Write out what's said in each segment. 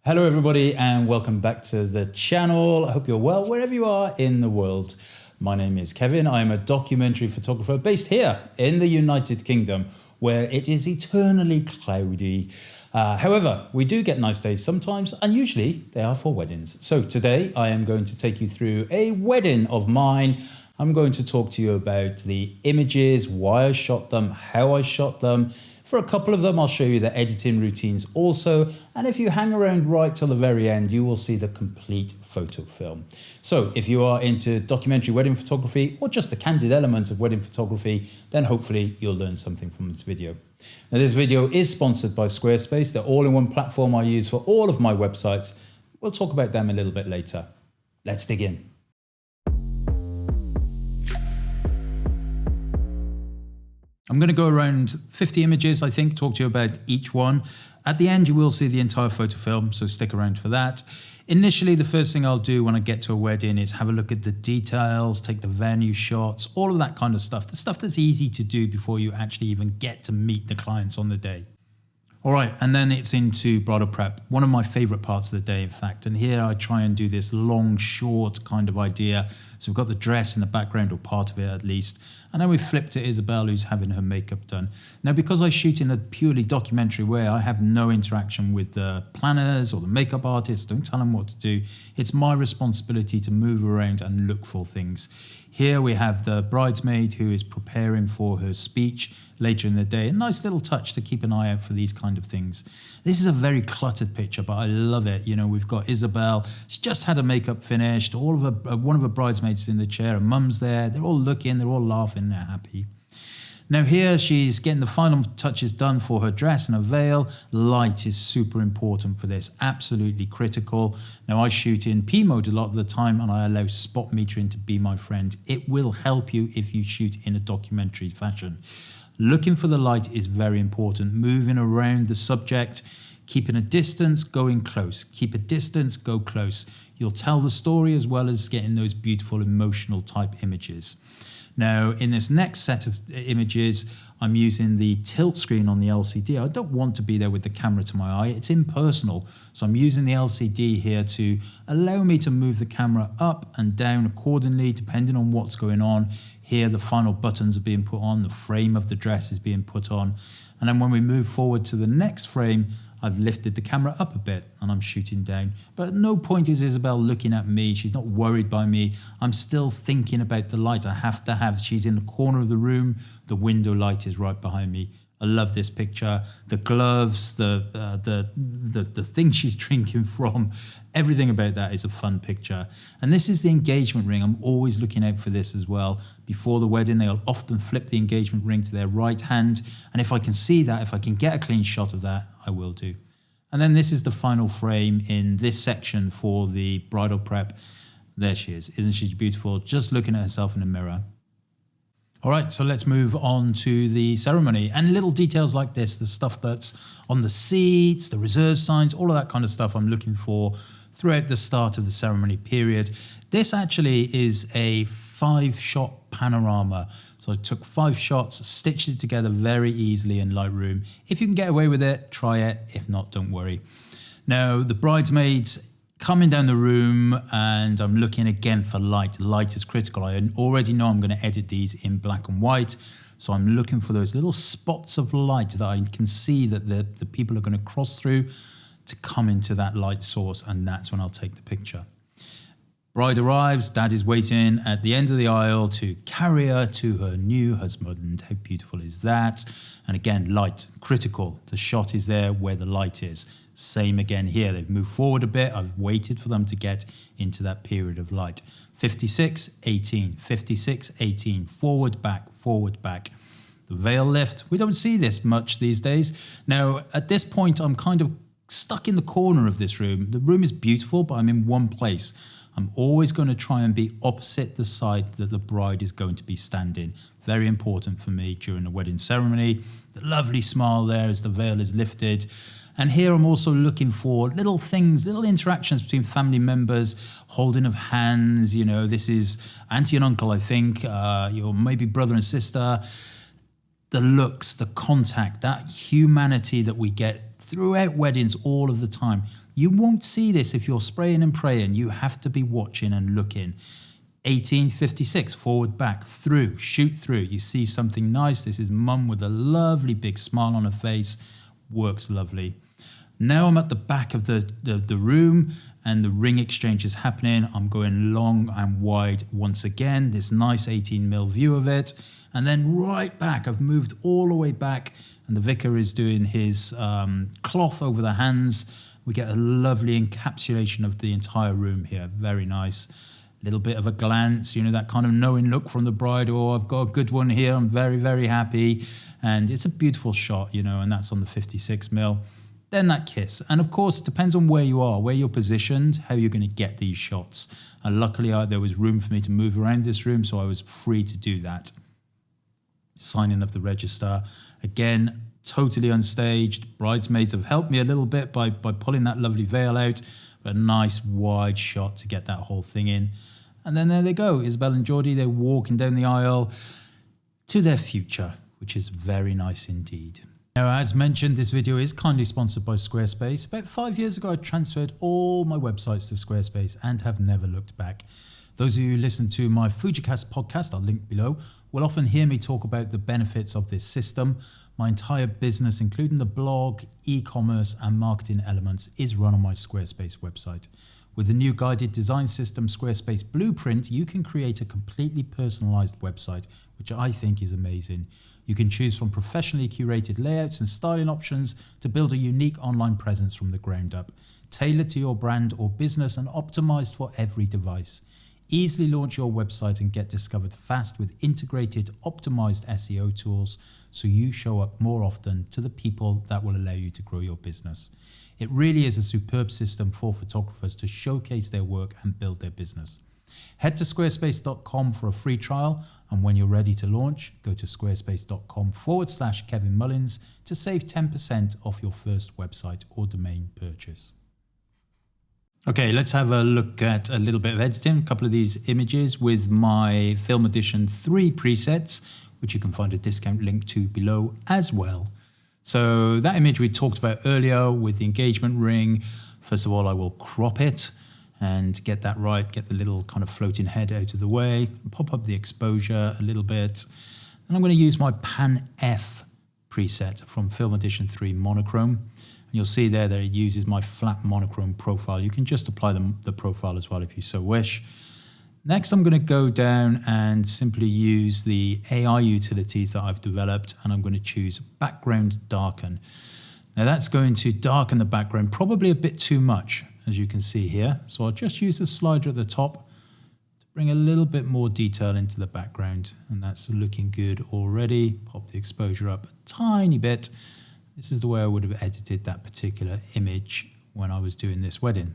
Hello everybody and welcome back to the channel. I hope you're well wherever you are in the world. My name is Kevin. I'm a documentary photographer based here in the United Kingdom where it is eternally cloudy. However, we do get nice days sometimes and usually they are for weddings. So today I am going to take you through a wedding of mine. I'm going to talk to you about the images, why I shot them, how I shot them. For a couple of them, I'll show you the editing routines also. And if you hang around right till the very end, you will see the complete photo film. So if you are into documentary wedding photography or just the candid element of wedding photography, then hopefully you'll learn something from this video. Now this video is sponsored by Squarespace, the all-in-one platform I use for all of my websites. We'll talk about them a little bit later. Let's dig in. I'm going to go around 50 images, I think, talk to you about each one. At the end, you will see the entire photo film, so stick around for that. Initially, the first thing I'll do when I get to a wedding is have a look at the details, take the venue shots, all of that kind of stuff. The stuff that's easy to do before you actually even get to meet the clients on the day. All right, and then it's into bridal prep, one of my favorite parts of the day, in fact. And here I try and do this long, short kind of idea. So we've got the dress in the background, or part of it at least. And then we've flipped to Isabel, who's having her makeup done. Now, because I shoot in a purely documentary way, I have no interaction with the planners or the makeup artists. Don't tell them what to do. It's my responsibility to move around and look for things. Here we have the bridesmaid who is preparing for her speech later in the day. A nice little touch to keep an eye out for these kind of things. This is a very cluttered picture, but I love it. You know, we've got Isabel. She's just had her makeup finished. All of her, one of her bridesmaids is in the chair. Her mum's there. They're all looking. They're all laughing. They're happy. Now here she's getting the final touches done for her dress and her veil. Light is super important for this, absolutely critical. Now I shoot in P mode a lot of the time and I allow spot metering to be my friend. It will help you if you shoot in a documentary fashion. Looking for the light is very important. Moving around the subject, keeping a distance, going close. Keep a distance, go close. You'll tell the story as well as getting those beautiful emotional type images. Now, in this next set of images, I'm using the tilt screen on the LCD. I don't want to be there with the camera to my eye. It's impersonal. So I'm using the LCD here to allow me to move the camera up and down accordingly, depending on what's going on. Here, the final buttons are being put on. The frame of the dress is being put on. And then when we move forward to the next frame, I've lifted the camera up a bit and I'm shooting down. But at no point is Isabel looking at me. She's not worried by me. I'm still thinking about the light. I have to have, she's in the corner of the room. The window light is right behind me. I love this picture. The gloves, the thing she's drinking from, everything about that is a fun picture. And this is the engagement ring. I'm always looking out for this as well. Before the wedding, they'll often flip the engagement ring to their right hand. And if I can see that, if I can get a clean shot of that, I will do. And then this is the final frame in this section for the bridal prep. There she is. Isn't she beautiful? Just looking at herself in the mirror. All right, so let's move on to the ceremony and little details like this, the stuff that's on the seats, the reserve signs, all of that kind of stuff I'm looking for throughout the start of the ceremony period. This actually is a 5-shot panorama. So I took 5 shots, stitched it together very easily in Lightroom. If you can get away with it, try it. If not, don't worry. Now, the bridesmaids coming down the room and I'm looking again for light. Light is critical. I already know I'm going to edit these in black and white. So I'm looking for those little spots of light that I can see that the people are going to cross through to come into that light source. And that's when I'll take the picture. Bride arrives, dad is waiting at the end of the aisle to carry her to her new husband. How beautiful is that? And again, light, critical. The shot is there where the light is. Same again here. They've moved forward a bit. I've waited for them to get into that period of light. 56, 18, 56, 18, forward, back, forward, back. The veil lift. We don't see this much these days. Now, at this point, I'm kind of stuck in the corner of this room. The room is beautiful, but I'm in one place. I'm always going to try and be opposite the side that the bride is going to be standing. Very important for me during the wedding ceremony. The lovely smile there as the veil is lifted. And here I'm also looking for little things, little interactions between family members, holding of hands. You know, this is auntie and uncle, I think, maybe brother and sister. The looks, the contact, that humanity that we get throughout weddings all of the time. You won't see this if you're spraying and praying. You have to be watching and looking. 1856, forward, back, through, shoot through. You see something nice. This is mum with a lovely big smile on her face. Works lovely. Now I'm at the back of the room and the ring exchange is happening. I'm going long and wide once again. This nice 18mm view of it. And then right back, I've moved all the way back and the vicar is doing his cloth over the hands. We get a lovely encapsulation of the entire room here. Very nice. Little bit of a glance, you know, that kind of knowing look from the bride. Oh, I've got a good one here. I'm very, very happy. And it's a beautiful shot, you know, and that's on the 56mm. Then that kiss. And of course, it depends on where you are, where you're positioned, how you're going to get these shots. And luckily, there was room for me to move around this room, so I was free to do that. Signing of the register. Again, totally unstaged. Bridesmaids have helped me a little bit by pulling that lovely veil out. But a nice wide shot to get that whole thing in. And then there they go, Isabel and Geordie, they're walking down the aisle to their future, which is very nice indeed. Now, as mentioned, this video is kindly sponsored by Squarespace. About 5 years ago, I transferred all my websites to Squarespace and have never looked back. Those of you who listen to my Fujicast podcast, I'll link below, will often hear me talk about the benefits of this system. My entire business, including the blog, e-commerce and marketing elements, is run on my Squarespace website. With the new guided design system, Squarespace Blueprint, you can create a completely personalized website, which I think is amazing. You can choose from professionally curated layouts and styling options to build a unique online presence from the ground up, tailored to your brand or business and optimized for every device. Easily launch your website and get discovered fast with integrated, optimized SEO tools so you show up more often to the people that will allow you to grow your business. It really is a superb system for photographers to showcase their work and build their business. Head to squarespace.com for a free trial, and when you're ready to launch, go to squarespace.com/Kevin Mullins to save 10% off your first website or domain purchase. Okay, let's have a look at a little bit of editing, a couple of these images with my Film Edition 3 presets, which you can find a discount link to below as well. So that image we talked about earlier with the engagement ring, first of all, I will crop it and get that right, get the little kind of floating head out of the way, pop up the exposure a little bit. And I'm going to use my Pan F preset from Film Edition 3 Monochrome. And you'll see there that it uses my flat monochrome profile. You can just apply the profile as well if you so wish. Next, I'm going to go down and simply use the AI utilities that I've developed, and I'm going to choose Background Darken. Now that's going to darken the background probably a bit too much, as you can see here. So I'll just use the slider at the top to bring a little bit more detail into the background, and that's looking good already. Pop the exposure up a tiny bit. This is the way I would have edited that particular image when I was doing this wedding.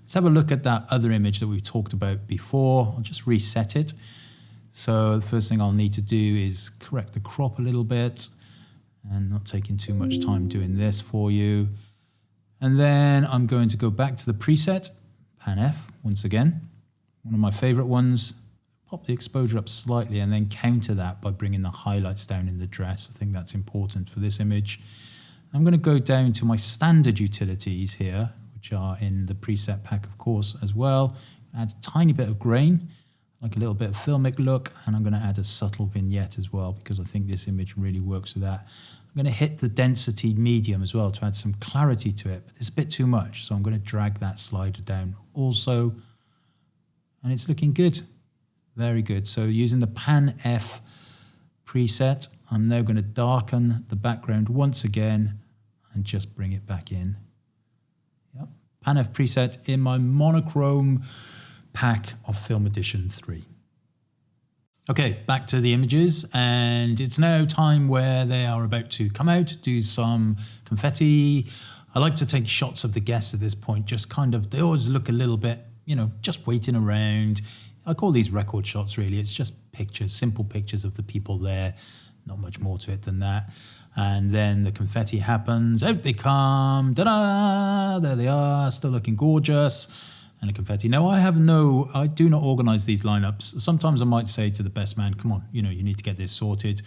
Let's have a look at that other image that we've talked about before. I'll just reset it. So the first thing I'll need to do is correct the crop a little bit, and not taking too much time doing this for you. And then I'm going to go back to the preset, Pan F, once again. One of my favorite ones. Pop the exposure up slightly and then counter that by bringing the highlights down in the dress. I think that's important for this image. I'm going to go down to my standard utilities here, which are in the preset pack, of course, as well. Add a tiny bit of grain, like a little bit of filmic look, and I'm going to add a subtle vignette as well because I think this image really works with that. I'm going to hit the density medium as well to add some clarity to it, but it's a bit too much, so I'm going to drag that slider down also, and it's looking good. Very good. So using the Pan F preset, I'm now going to darken the background once again and just bring it back in. Yep. Pan F preset in my monochrome pack of Film Edition 3. Okay, back to the images, and it's now time where they are about to come out, do some confetti. I like to take shots of the guests at this point, just kind of, they always look a little bit, you know, just waiting around. I call these record shots really. It's just pictures, simple pictures of the people there. Not much more to it than that. And then the confetti happens. Out they come. Da-da! There they are, still looking gorgeous. And the confetti. Now I do not organize these lineups. Sometimes I might say to the best man, come on, you know, you need to get this sorted.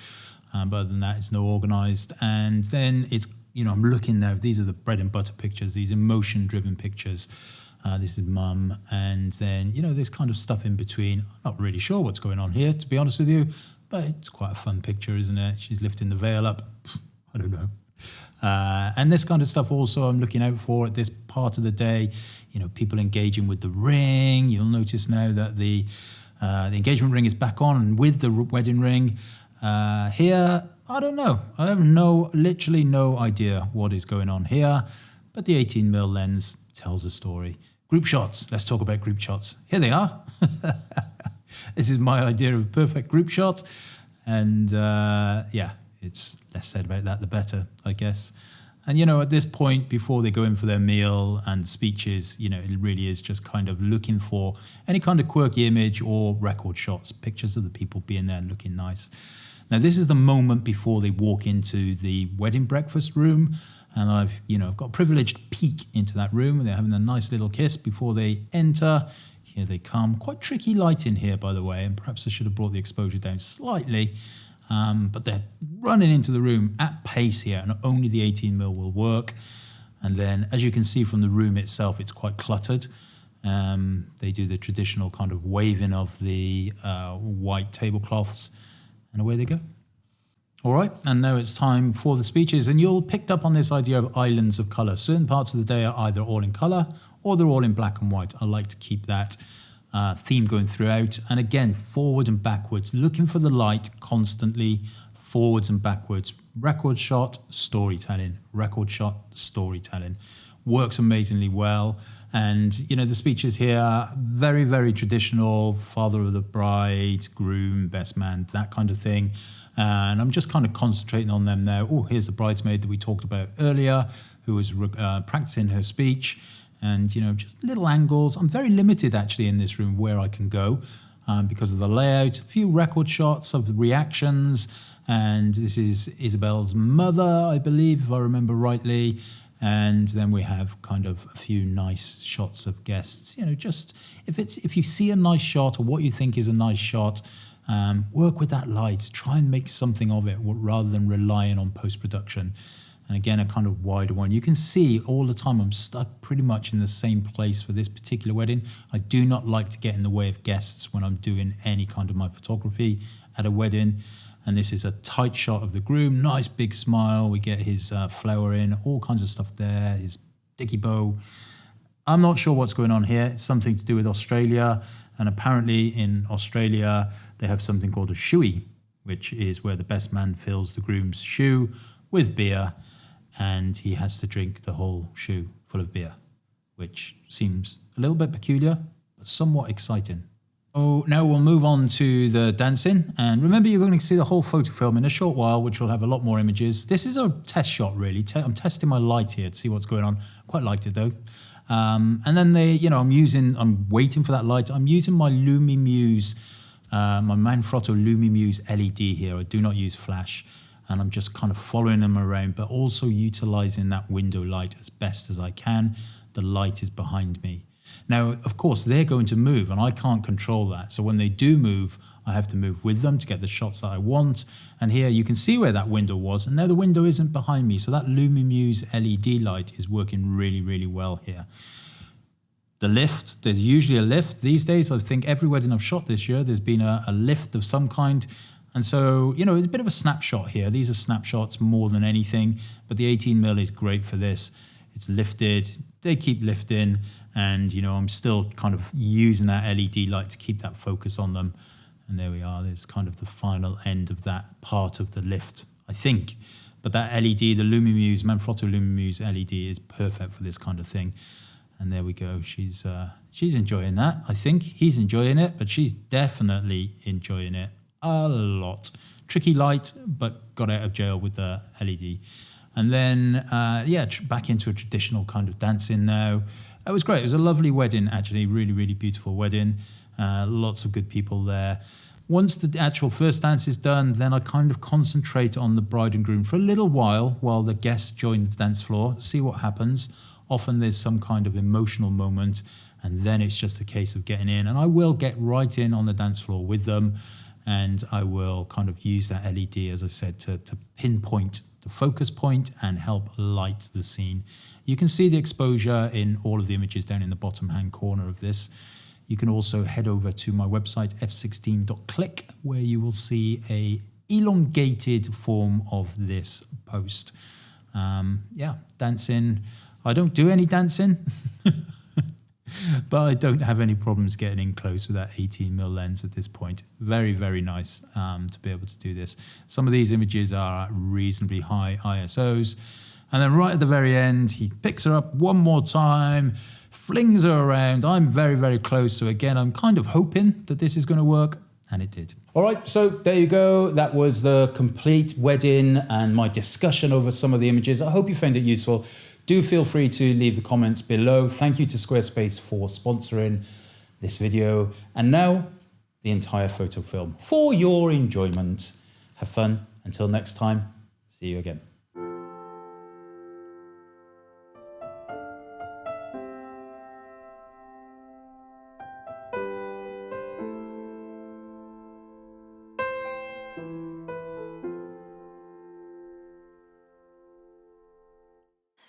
But other than that, it's no organized. And then it's I'm looking there. These are the bread and butter pictures, these emotion-driven pictures. This is mum, and then, there's kind of stuff in between. I'm not really sure what's going on here, to be honest with you, but it's quite a fun picture, isn't it? She's lifting the veil up. I don't know. And this kind of stuff also I'm looking out for at this part of the day. People engaging with the ring. You'll notice now that the engagement ring is back on and with the wedding ring. Here, I don't know. I have literally no idea what is going on here, but the 18mm lens tells a story. Group shots. Let's talk about group shots. Here they are. This is my idea of a perfect group shot. And it's less said about that, the better, I guess. And, at this point, before they go in for their meal and speeches, it really is just kind of looking for any kind of quirky image or record shots, pictures of the people being there and looking nice. Now, this is the moment before they walk into the wedding breakfast room. And I've got a privileged peek into that room, and they're having a nice little kiss before they enter. Here they come. Quite tricky light in here, by the way, and perhaps I should have brought the exposure down slightly. But they're running into the room at pace here, and only the 18mm will work. And then, as you can see from the room itself, it's quite cluttered. They do the traditional kind of waving of the white tablecloths, and away they go. All right, and now it's time for the speeches, and you'll picked up on this idea of islands of colour. Certain parts of the day are either all in colour or they're all in black and white. I like to keep that theme going throughout. And again, forward and backwards, looking for the light constantly, forwards and backwards. Record shot, storytelling. Record shot, storytelling. Works amazingly well. And, the speeches here, very, very traditional, father of the bride, groom, best man, that kind of thing. And I'm just kind of concentrating on them now. Oh, here's the bridesmaid that we talked about earlier, who was practicing her speech. And, just little angles. I'm very limited, actually, in this room where I can go because of the layout. A few record shots of reactions. And this is Isabel's mother, I believe, if I remember rightly. And then we have kind of a few nice shots of guests. Just if you see a nice shot or what you think is a nice shot, work with that light. Try and make something of it rather than relying on post-production. And again, a kind of wider one. You can see all the time I'm stuck pretty much in the same place for this particular wedding. I do not like to get in the way of guests when I'm doing any kind of my photography at a wedding. And this is a tight shot of the groom. Nice big smile. We get his flower in, all kinds of stuff there, his dicky bow. I'm not sure what's going on here. It's something to do with Australia. And apparently in Australia, they have something called a shoey, which is where the best man fills the groom's shoe with beer, and he has to drink the whole shoe full of beer, which seems a little bit peculiar, but somewhat exciting. Oh, now we'll move on to the dancing. And remember, you're going to see the whole photo film in a short while, which will have a lot more images. This is a test shot, really. I'm testing my light here to see what's going on. Quite liked it, though. And then I'm waiting for that light. I'm using my Lumimuse, my Manfrotto Lumimuse LED here. I do not use flash. And I'm just kind of following them around, but also utilizing that window light as best as I can. The light is behind me. Now, of course, they're going to move, and I can't control that. So when they do move, I have to move with them to get the shots that I want. And here you can see where that window was, and now the window isn't behind me. So that Lumimuse LED light is working really, really well here. The lift, there's usually a lift. These days, I think every wedding I've shot this year, there's been a lift of some kind. And so, it's a bit of a snapshot here. These are snapshots more than anything, but the 18mm is great for this. It's lifted, they keep lifting, and, I'm still kind of using that LED light to keep that focus on them. And there we are. There's kind of the final end of that part of the lift, I think. But that LED, the Lumimuse, Manfrotto Lumimuse LED is perfect for this kind of thing. And there we go. She's enjoying that. I think he's enjoying it, but she's definitely enjoying it a lot. Tricky light, but got out of jail with the LED. And then, back into a traditional kind of dancing now. It was great. It was a lovely wedding, actually. Really, really beautiful wedding. Lots of good people there. Once the actual first dance is done, then I kind of concentrate on the bride and groom for a little while the guests join the dance floor, see what happens. Often there's some kind of emotional moment, and then it's just a case of getting in. And I will get right in on the dance floor with them, and I will kind of use that LED, as I said, to pinpoint the focus point and help light the scene. You can see the exposure in all of the images down in the bottom hand corner of this. You can also head over to my website, f16.click, where you will see a elongated form of this post. Yeah, dancing. I don't do any dancing, but I don't have any problems getting in close with that 18mm lens at this point. Very, very nice to be able to do this. Some of these images are at reasonably high ISOs. And then right at the very end, he picks her up one more time, flings her around. I'm very, very close. So again, I'm kind of hoping that this is going to work. And it did. All right, so there you go. That was the complete wedding and my discussion over some of the images. I hope you found it useful. Do feel free to leave the comments below. Thank you to Squarespace for sponsoring this video. And now, the entire photo film for your enjoyment. Have fun. Until next time, see you again.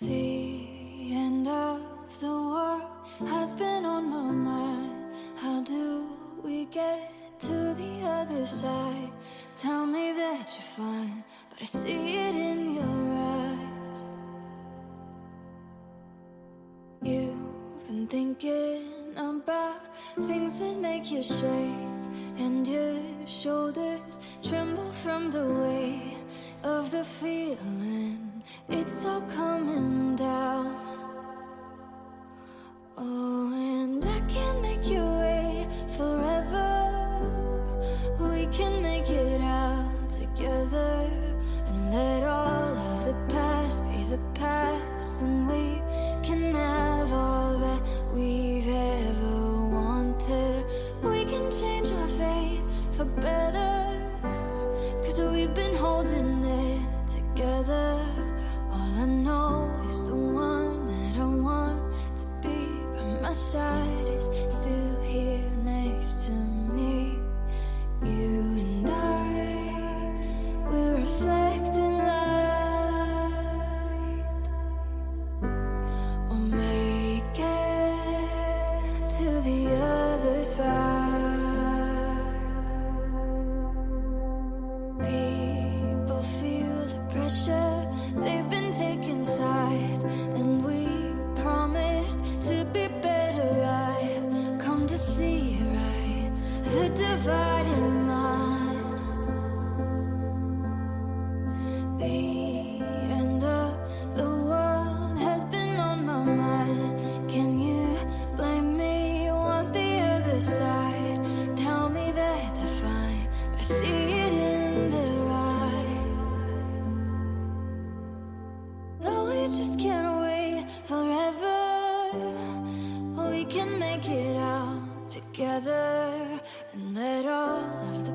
The end of the world has been on my mind. How do we get to the other side? Tell me that you're fine, but I see it in your eyes. You've been thinking about things that make you shake, and your shoulders tremble from the weight of the feeling. It's all coming down. Oh, and I can't make you wait forever. We can make it out together and let all of the past be the past, and we can have all that we've ever wanted. We can change our fate for better, 'cause we've been holding it together. All I know is the one that I want to be by my side is still here next to me. You and I, we're reflecting light. We'll make it to the other side. People feel the pressure. They've been taking sides, and we promised to be better. I've come to see right the dividing line. The end of the world has been on my mind. Can you blame me? You want the other side. Tell me that they're fine, but I see it in their eyes. No, we just can't wait forever. We can make it out together and let all of the